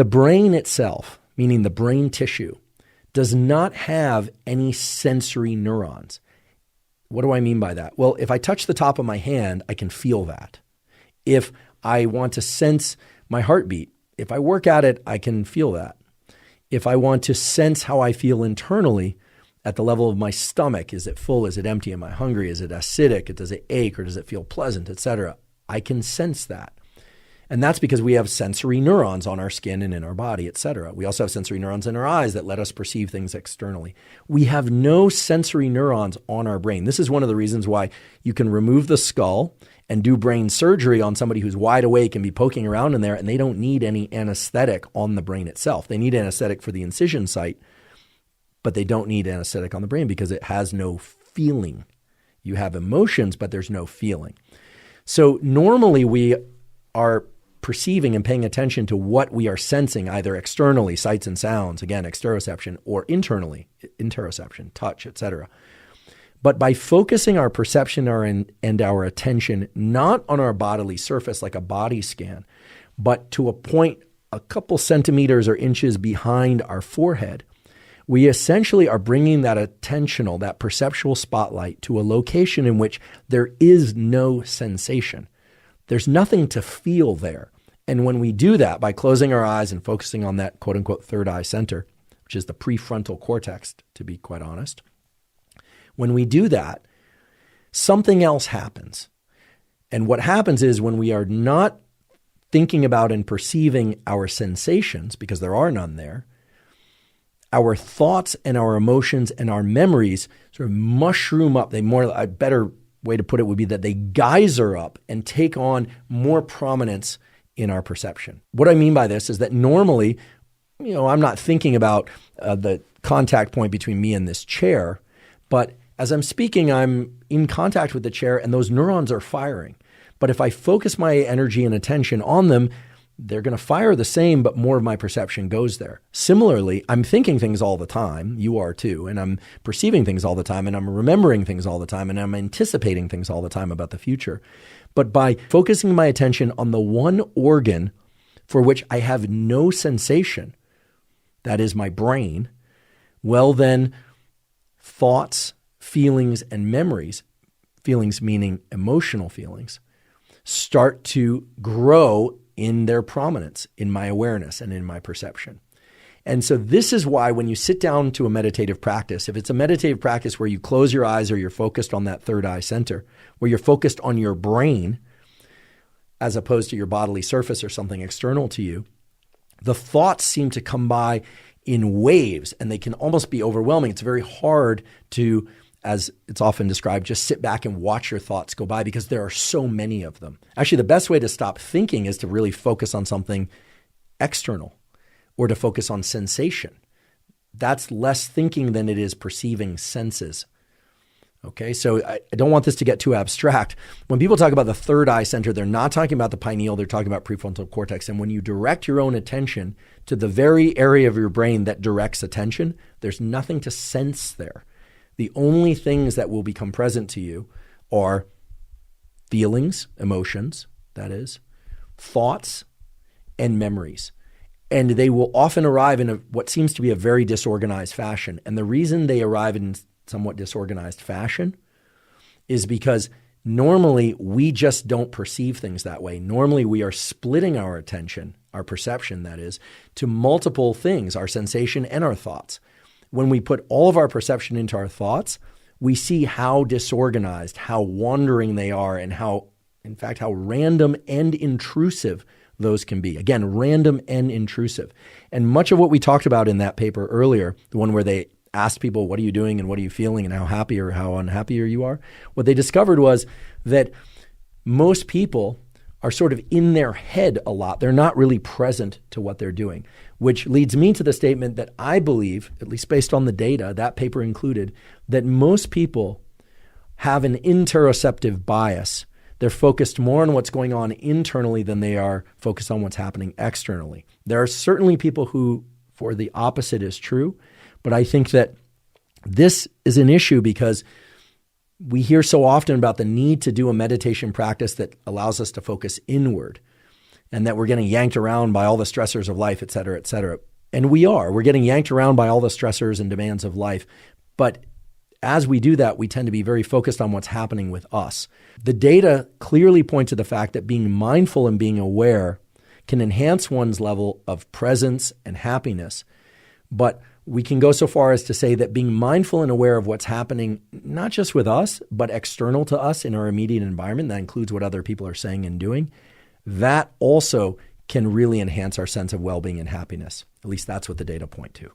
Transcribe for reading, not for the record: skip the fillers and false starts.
The brain itself, meaning the brain tissue, does not have any sensory neurons. What do I mean by that? Well, if I touch the top of my hand, I can feel that. If I want to sense my heartbeat, if I work at it, I can feel that. If I want to sense how I feel internally at the level of my stomach, is it full, is it empty, am I hungry, is it acidic, does it ache, or does it feel pleasant, etc., I can sense that. And that's because we have sensory neurons on our skin and in our body, etc. We also have sensory neurons in our eyes that let us perceive things externally. We have no sensory neurons on our brain. This is one of the reasons why you can remove the skull and do brain surgery on somebody who's wide awake and be poking around in there, and they don't need any anesthetic on the brain itself. They need anesthetic for the incision site, but they don't need anesthetic on the brain because it has no feeling. You have emotions, but there's no feeling. So normally we are perceiving and paying attention to what we are sensing, either externally, sights and sounds, again, exteroception, or internally, interoception, touch, etc. But by focusing our perception and our attention not on our bodily surface like a body scan, but to a point a couple centimeters or inches behind our forehead, we essentially are bringing that attentional, that perceptual spotlight to a location in which there is no sensation. There's nothing to feel there. And when we do that by closing our eyes and focusing on that quote unquote third eye center, which is the prefrontal cortex, to be quite honest, when we do that, something else happens. And what happens is when we are not thinking about and perceiving our sensations, because there are none there, our thoughts and our emotions and our memories sort of mushroom up. A better way to put it would be that they geyser up and take on more prominence in our perception. What I mean by this is that normally, I'm not thinking about the contact point between me and this chair, but as I'm speaking, I'm in contact with the chair and those neurons are firing. But if I focus my energy and attention on them, they're going to fire the same, but more of my perception goes there. Similarly, I'm thinking things all the time, you are too, and I'm perceiving things all the time, and I'm remembering things all the time, and I'm anticipating things all the time about the future. But by focusing my attention on the one organ for which I have no sensation, that is my brain, well then, thoughts, feelings, and memories, feelings meaning emotional feelings, start to grow in their prominence, in my awareness and in my perception. And so this is why when you sit down to a meditative practice, if it's a meditative practice where you close your eyes or you're focused on that third eye center, where you're focused on your brain as opposed to your bodily surface or something external to you, the thoughts seem to come by in waves and they can almost be overwhelming. It's very hard to, as it's often described, just sit back and watch your thoughts go by because there are so many of them. Actually, the best way to stop thinking is to really focus on something external or to focus on sensation. That's less thinking than it is perceiving senses. Okay, so I don't want this to get too abstract. When people talk about the third eye center, they're not talking about the pineal, they're talking about prefrontal cortex. And when you direct your own attention to the very area of your brain that directs attention, there's nothing to sense there. The only things that will become present to you are feelings, emotions, that is, thoughts, and memories. And they will often arrive in what seems to be a very disorganized fashion. And the reason they arrive in somewhat disorganized fashion is because normally we just don't perceive things that way. Normally we are splitting our attention, our perception that is, to multiple things, our sensation and our thoughts. When we put all of our perception into our thoughts, we see how disorganized, how wandering they are, and how random and intrusive those can be. Again, random and intrusive. And much of what we talked about in that paper earlier, the one where they asked people, what are you doing and what are you feeling and how happy or how unhappy you are, what they discovered was that most people are sort of in their head a lot. They're not really present to what they're doing, which leads me to the statement that I believe, at least based on the data, that paper included, that most people have an interoceptive bias. They're focused more on what's going on internally than they are focused on what's happening externally. There are certainly people who, for the opposite is true, but I think that this is an issue because we hear so often about the need to do a meditation practice that allows us to focus inward. and that we're getting yanked around by all the stressors of life, et cetera, et cetera. And we're getting yanked around by all the stressors and demands of life. But as we do that, we tend to be very focused on what's happening with us. The data clearly point to the fact that being mindful and being aware can enhance one's level of presence and happiness. But we can go so far as to say that being mindful and aware of what's happening, not just with us, but external to us in our immediate environment, that includes what other people are saying and doing, that also can really enhance our sense of well-being and happiness. At least that's what the data point to.